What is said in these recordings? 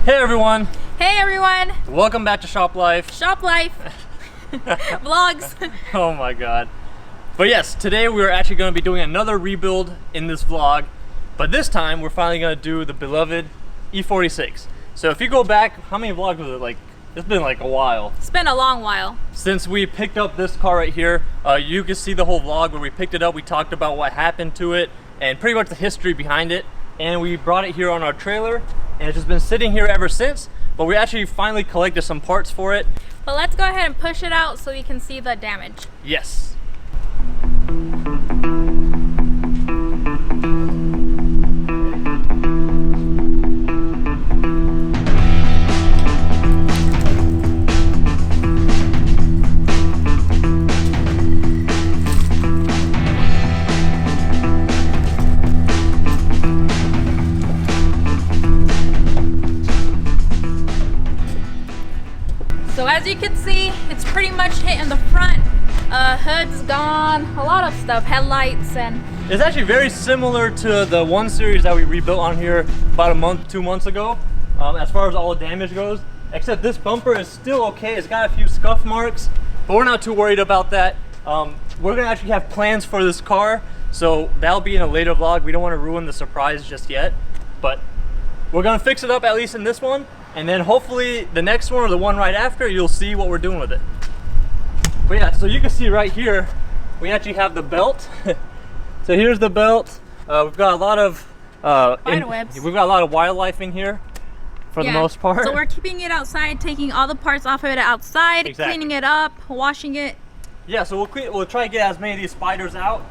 Hey everyone! Hey everyone! Welcome back to Shop Life. Shop Life! Vlogs! Oh my god. But yes, today we're actually going to be doing another rebuild in this vlog. But this time we're finally going to do the beloved E46. So if you go back, how many vlogs was it? Like, it's been like a while. It's been a long while. Since we picked up this car right here, you can see the whole vlog where we picked it up. We talked about what happened to it and pretty much the history behind it. And we brought it here on our trailer. And it's just been sitting here ever since, but we actually finally collected some parts for it. But let's go ahead and push it out so you can see the damage. Yes. So as you can see, it's pretty much hit in the front. Hood's gone, a lot of stuff, headlights, and... It's actually very similar to the 1 Series that we rebuilt on here about a month, 2 months ago, as far as all the damage goes. Except this bumper is still okay. It's got a few scuff marks, but we're not too worried about that. We're gonna actually have plans for this car, so that'll be in a later vlog. We don't want to ruin the surprise just yet, but we're gonna fix it up at least in this one. And then hopefully the next one or the one right after, you'll see what we're doing with it. But yeah, so you can see right here, we actually have the belt. So here's the belt. We've got a lot of we've got a lot of wildlife in here for the most part. So we're keeping it outside, taking all the parts off of it outside, cleaning it up, washing it. Yeah, so we'll try to get as many of these spiders out.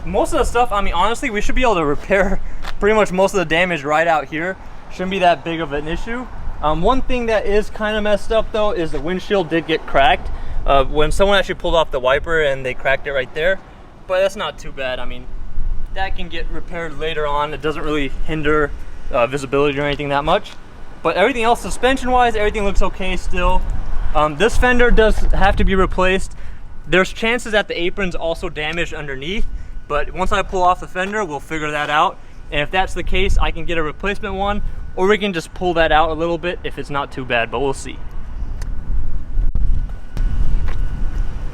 Most of the stuff, I mean, honestly, we should be able to repair pretty much most of the damage right out here. Shouldn't be that big of an issue. One thing that is kind of messed up though is the windshield did get cracked when someone actually pulled off the wiper and they cracked it right there, but that's not too bad. I mean, that can get repaired later on. It doesn't really hinder visibility or anything that much, but everything else, suspension wise, everything looks okay still. This fender does have to be replaced. There's chances that the apron's also damaged underneath, but once I pull off the fender, we'll figure that out, and if that's the case, I can get a replacement one, or we can just pull that out a little bit if it's not too bad, but we'll see.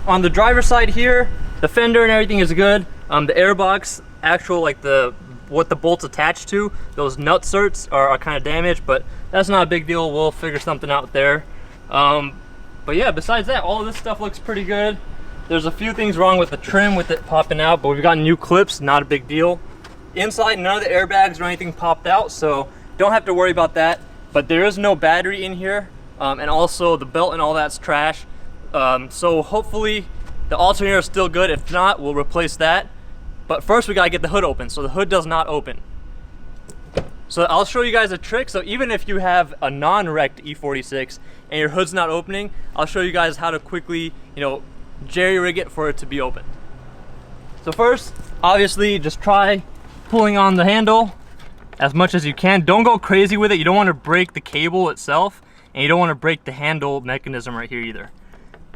On the driver's side here, the fender and everything is good. The airbox, actual like what the bolt's attached to, those nut certs are kind of damaged, but that's not a big deal. We'll figure something out there. But yeah, besides that, all of this stuff looks pretty good. There's a few things wrong with the trim with it popping out, but we've got new clips, not a big deal. Inside, none of the airbags or anything popped out, so don't have to worry about that. But there is no battery in here, and also the belt and all that's trash. So hopefully the alternator is still good. If not, we'll replace that. But first we gotta get the hood open. So the hood does not open. So I'll show you guys a trick. So even if you have a non-wrecked E46 and your hood's not opening, I'll show you guys how to quickly, jerry rig it for it to be open. So first, obviously, just try pulling on the handle as much as you can. Don't go crazy with it. You don't want to break the cable itself, and you don't want to break the handle mechanism right here either.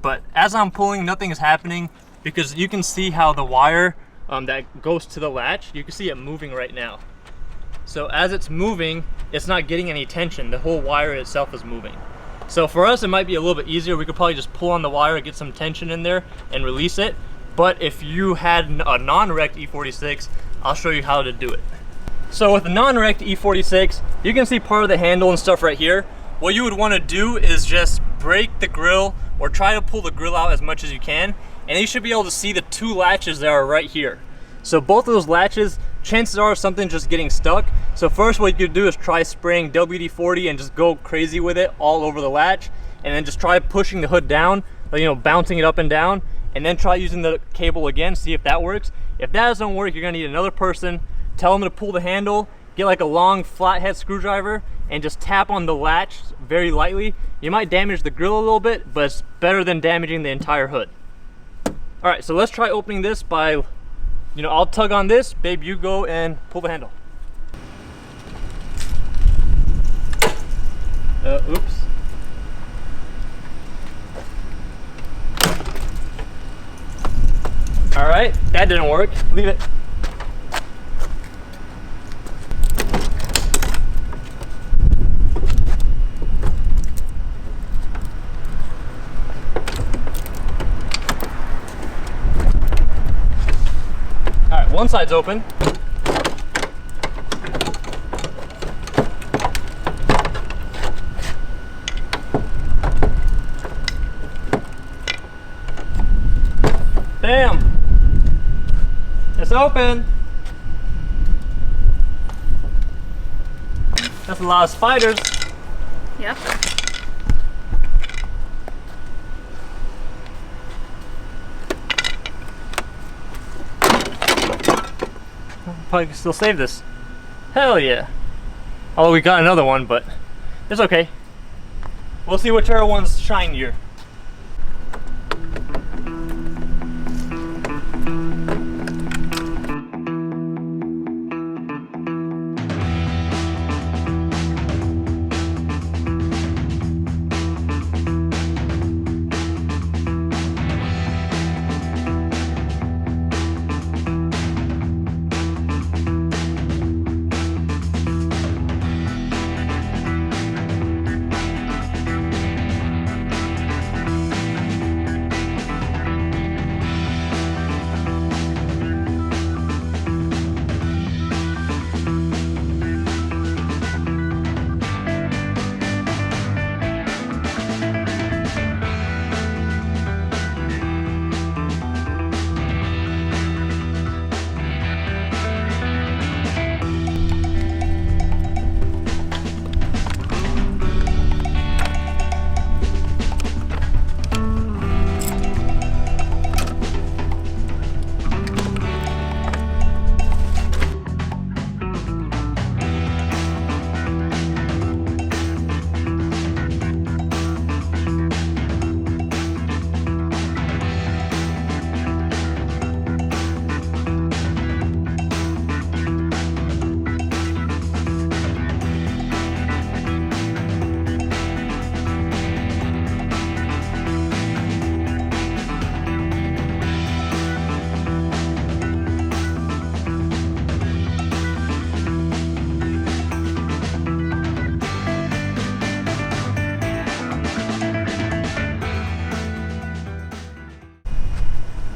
But as I'm pulling, nothing is happening because you can see how the wire that goes to the latch, you can see it moving right now. So as it's moving, it's not getting any tension. The whole wire itself is moving. So for us, it might be a little bit easier. We could probably just pull on the wire, get some tension in there, and release it. But if you had a non-wrecked E46, I'll show you how to do it. So with the non-wrecked E46, you can see part of the handle and stuff right here. What you would want to do is just break the grill or try to pull the grill out as much as you can, and you should be able to see the 2 latches that are right here. So both of those latches, chances are something just getting stuck. So first what you could do is try spraying WD-40 and just go crazy with it all over the latch, and then just try pushing the hood down, bouncing it up and down, and then try using the cable again, see if that works. If that doesn't work, you're gonna need another person. Tell them to pull the handle, get like a long flathead screwdriver, and just tap on the latch very lightly. You might damage the grill a little bit, but it's better than damaging the entire hood. All right, so let's try opening this by, I'll tug on this, babe, you go and pull the handle. Oops. All right, that didn't work. Leave it. side's open. Bam! It's open! That's a lot of spiders. Yep. Probably can still save this. Hell yeah. Although we got another one, but it's okay. We'll see whichever one's shinier.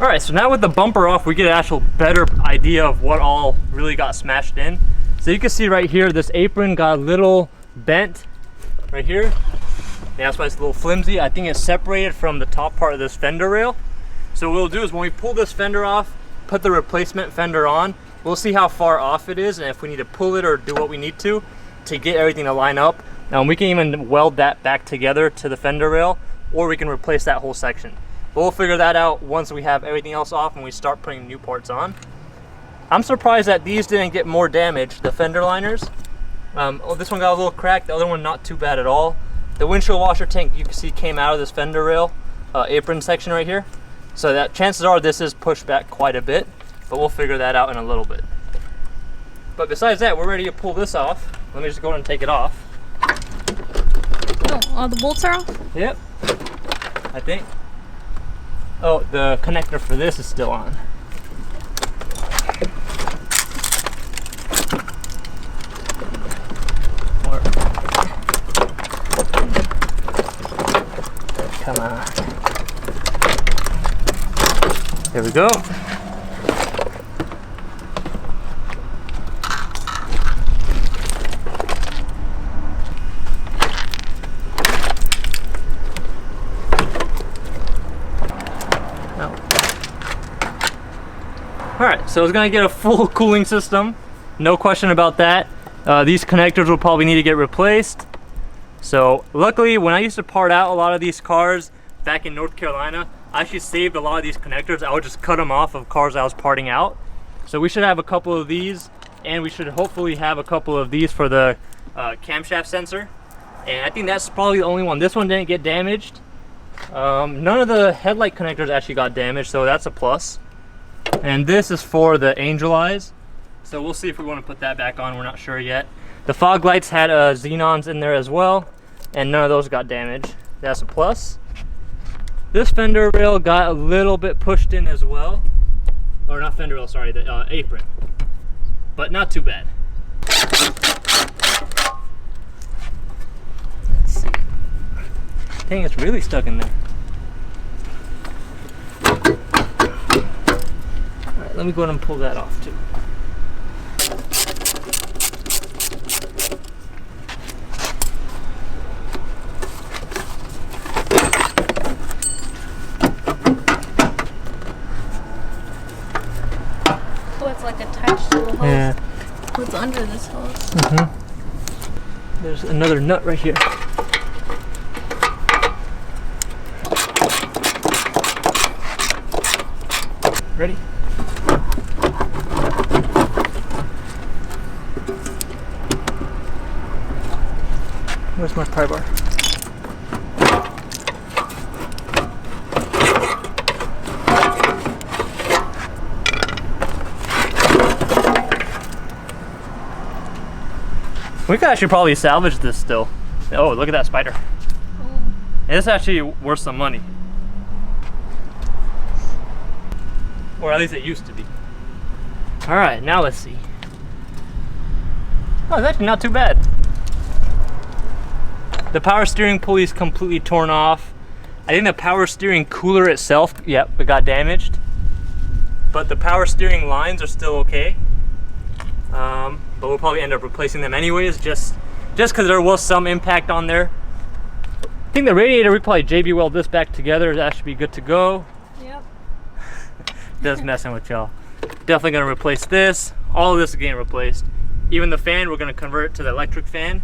Alright, so now with the bumper off, we get an actual better idea of what all really got smashed in. So you can see right here, this apron got a little bent right here. Yeah, that's why it's a little flimsy. I think it's separated from the top part of this fender rail. So what we'll do is when we pull this fender off, put the replacement fender on, we'll see how far off it is and if we need to pull it or do what we need to get everything to line up. Now we can even weld that back together to the fender rail, or we can replace that whole section. But we'll figure that out once we have everything else off and we start putting new parts on. I'm surprised that these didn't get more damage, the fender liners. Oh, this one got a little cracked, the other one not too bad at all. The windshield washer tank you can see came out of this fender rail apron section right here. So that chances are this is pushed back quite a bit, but we'll figure that out in a little bit. But besides that, we're ready to pull this off. Let me just go ahead and take it off. Oh, all the bolts are off? Yep, I think. Oh, the connector for this is still on. Come on. There we go. Alright, so it's going to get a full cooling system, no question about that. These connectors will probably need to get replaced. So luckily, when I used to part out a lot of these cars back in North Carolina, I actually saved a lot of these connectors. I would just cut them off of cars I was parting out. So we should have a couple of these, and we should hopefully have a couple of these for the camshaft sensor. And I think that's probably the only one. This one didn't get damaged. None of the headlight connectors actually got damaged, so that's a plus. And this is for the angel eyes, so we'll see if we want to put that back on. We're not sure yet. The fog lights had xenons in there as well, and none of those got damaged. That's a plus. This fender rail got a little bit pushed in as well, or not fender rail, sorry, the apron, but not too bad. Let's see. Dang, it's really stuck in there. let me go ahead and pull that off too. Oh, it's like attached to the hose. Yeah. What's under this hose? Mm-hmm. There's another nut right here. Ready? Where's my pry bar? We could actually probably salvage this still. Oh, look at that spider. Oh. It's actually worth some money. Or at least it used to be. All right, now let's see. Oh, it's actually not too bad. The power steering pulley is completely torn off. I think the power steering cooler itself, yep, it got damaged. But the power steering lines are still okay. But we'll probably end up replacing them anyways, just because there was some impact on there. I think the radiator, we probably JB weld this back together. That should be good to go. Yep. Just messing with y'all. Definitely gonna replace this. All of this is getting replaced. Even the fan, we're gonna convert it to the electric fan.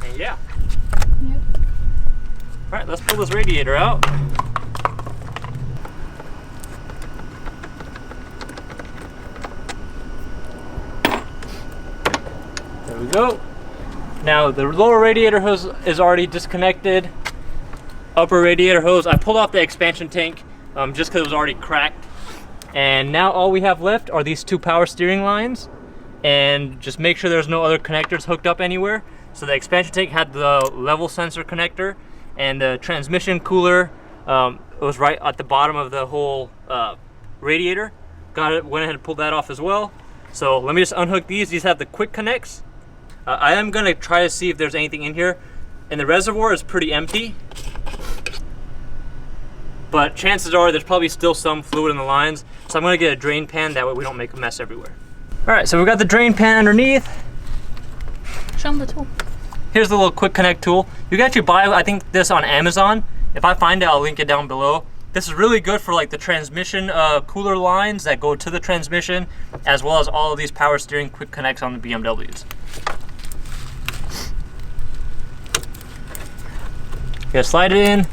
And yeah. Yep. All right, let's pull this radiator out. There we go. Now the lower radiator hose is already disconnected. Upper radiator hose, I pulled off the expansion tank just because it was already cracked. And now all we have left are these two power steering lines. And just make sure there's no other connectors hooked up anywhere. So the expansion tank had the level sensor connector, and the transmission cooler it was right at the bottom of the whole radiator. Got it, went ahead and pulled that off as well. So let me just unhook these. These have the quick connects. I am gonna try to see if there's anything in here. And the reservoir is pretty empty, but chances are there's probably still some fluid in the lines. So I'm gonna get a drain pan, that way we don't make a mess everywhere. All right, so we've got the drain pan underneath. Show them the tool. Here's the little quick connect tool. You can actually buy, I think, this on Amazon. If I find it, I'll link it down below. This is really good for like the transmission cooler lines that go to the transmission, as well as all of these power steering quick connects on the BMWs. You gotta slide it in,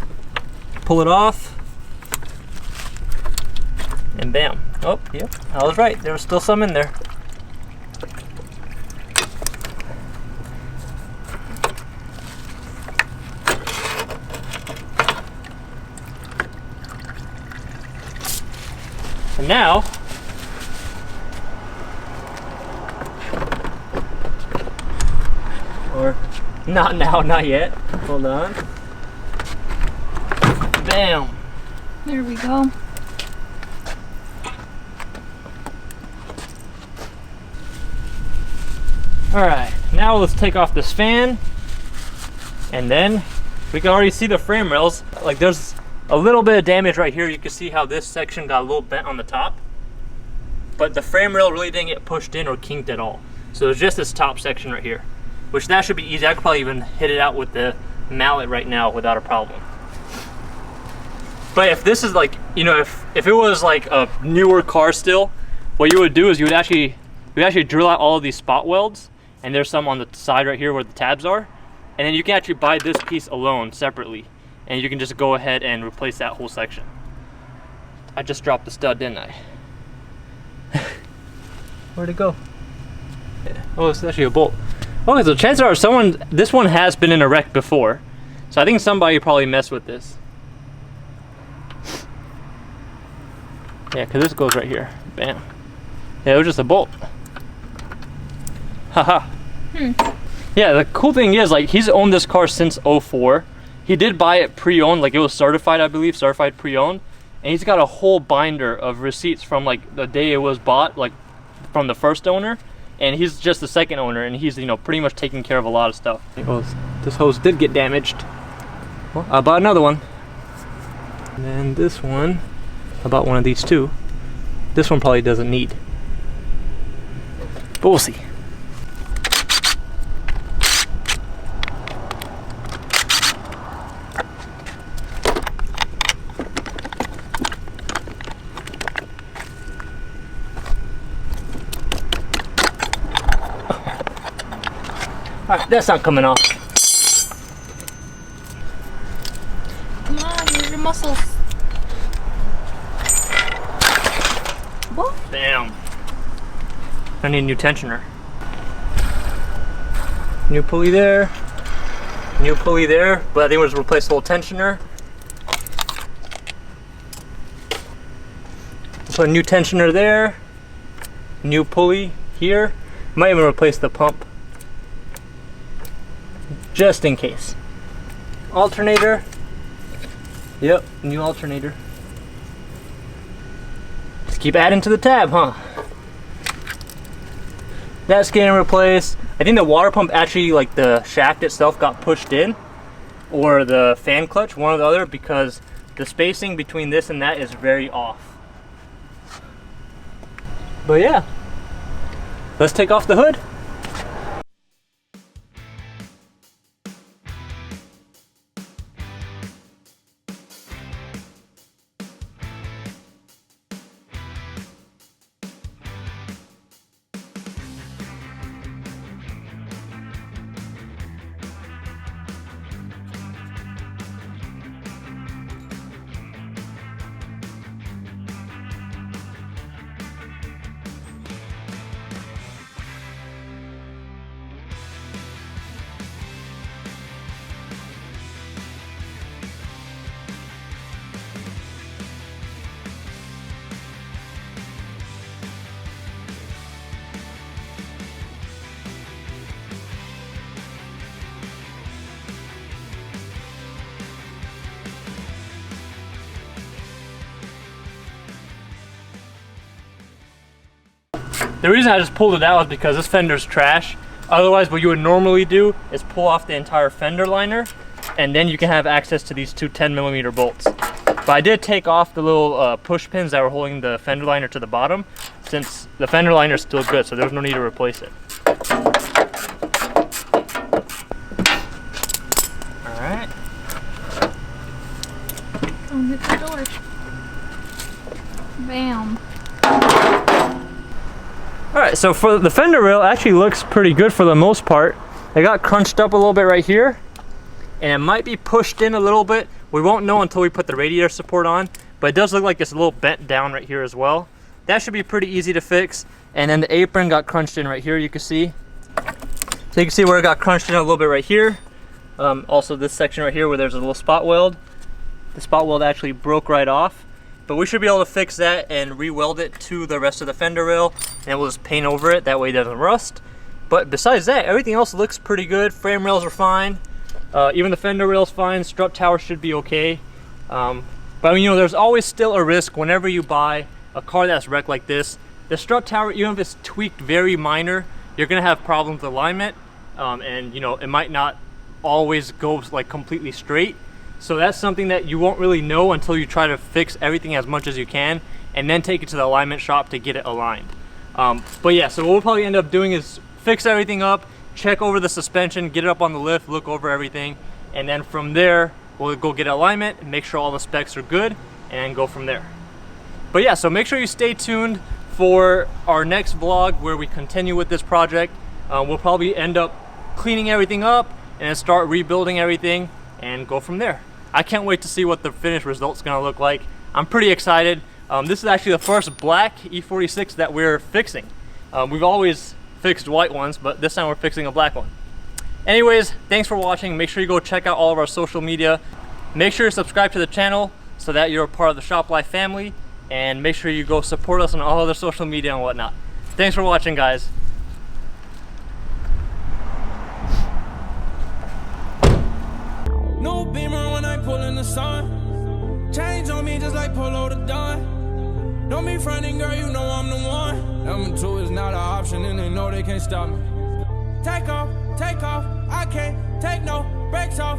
pull it off, and bam. Oh, yep, I was right. There was still some in there. And now, or not now, not yet. Hold on. Bam. There we go. All right, now let's take off this fan, and then we can already see the frame rails. Like there's a little bit of damage right here. You can see how this section got a little bent on the top, but the frame rail really didn't get pushed in or kinked at all. So it's just this top section right here, which that should be easy. I could probably even hit it out with the mallet right now without a problem. But if this is like, you know, if it was like a newer car still, what you would do is you would actually drill out all of these spot welds, and there's some on the side right here where the tabs are, and then you can actually buy this piece alone separately, and you can just go ahead and replace that whole section. I just dropped the stud, didn't I? Where'd it go? Yeah. Oh, it's actually a bolt. Okay, so chances are this one has been in a wreck before, so I think somebody probably messed with this. Yeah, because this goes right here. Bam. Yeah, it was just a bolt. Haha. Yeah, the cool thing is, like, he's owned this car since '04. He did buy it pre-owned, like it was certified, I believe, certified pre-owned. And he's got a whole binder of receipts from like the day it was bought, like from the first owner. And he's just the second owner, and he's, you know, pretty much taking care of a lot of stuff. Well, this hose did get damaged. Well, I bought another one. And then this one, I bought one of these too. This one probably doesn't need, but we'll see. Alright, that's not coming off. Come on, use your muscles. What? Damn. I need a new tensioner. New pulley there. New pulley there, but I think we'll just replace the whole tensioner. Put a new tensioner there. New pulley here. Might even replace the pump, just in case. Alternator. Yep, new alternator. Just keep adding to the tab, huh? That's getting replaced. I think the water pump actually, like the shaft itself, got pushed in, or the fan clutch, one or the other, because the spacing between this and that is very off. But yeah, let's take off the hood. The reason I just pulled it out is because this fender's trash. Otherwise, what you would normally do is pull off the entire fender liner, and then you can have access to these two 10mm bolts. But I did take off the little push pins that were holding the fender liner to the bottom, since the fender liner is still good, so there's no need to replace it. Alright. Come hit the door. Bam. Alright, so for the fender rail, it actually looks pretty good for the most part. It got crunched up a little bit right here, and it might be pushed in a little bit. We won't know until we put the radiator support on, but it does look like it's a little bent down right here as well. That should be pretty easy to fix. And then the apron got crunched in right here, you can see. So you can see where it got crunched in a little bit right here. Also this section right here where there's a little spot weld. The spot weld actually broke right off. But we should be able to fix that and re-weld it to the rest of the fender rail, and we'll just paint over it, that way it doesn't rust. But besides that, everything else looks pretty good. Frame rails are fine. Even the fender rail's fine. Strut tower should be okay. But you know, there's always still a risk whenever you buy a car that's wrecked like this. The strut tower, even if it's tweaked very minor, you're gonna have problems with alignment, and you know, it might not always go like completely straight. So that's something that you won't really know until you try to fix everything as much as you can, and then take it to the alignment shop to get it aligned. But yeah, so what we'll probably end up doing is fix everything up, check over the suspension, get it up on the lift, look over everything, and then from there we'll go get alignment and make sure all the specs are good, and go from there. But yeah, so make sure you stay tuned for our next vlog where we continue with this project. We'll probably end up cleaning everything up and then start rebuilding everything and go from there. I can't wait to see what the finished result's gonna look like. I'm pretty excited. This is actually the first black E46 that we're fixing. We've always fixed white ones, but this time we're fixing a black one. Anyways, thanks for watching. Make sure you go check out all of our social media. Make sure you subscribe to the channel so that you're a part of the Shop Life family, and make sure you go support us on all other social media and whatnot. Thanks for watching, guys. No beamer when I pull in the sun. Change on me just like Polo the Don. Don't be fronting, girl, you know I'm the one. Number two is not an option, and they know they can't stop me. Take off, I can't take no breaks off.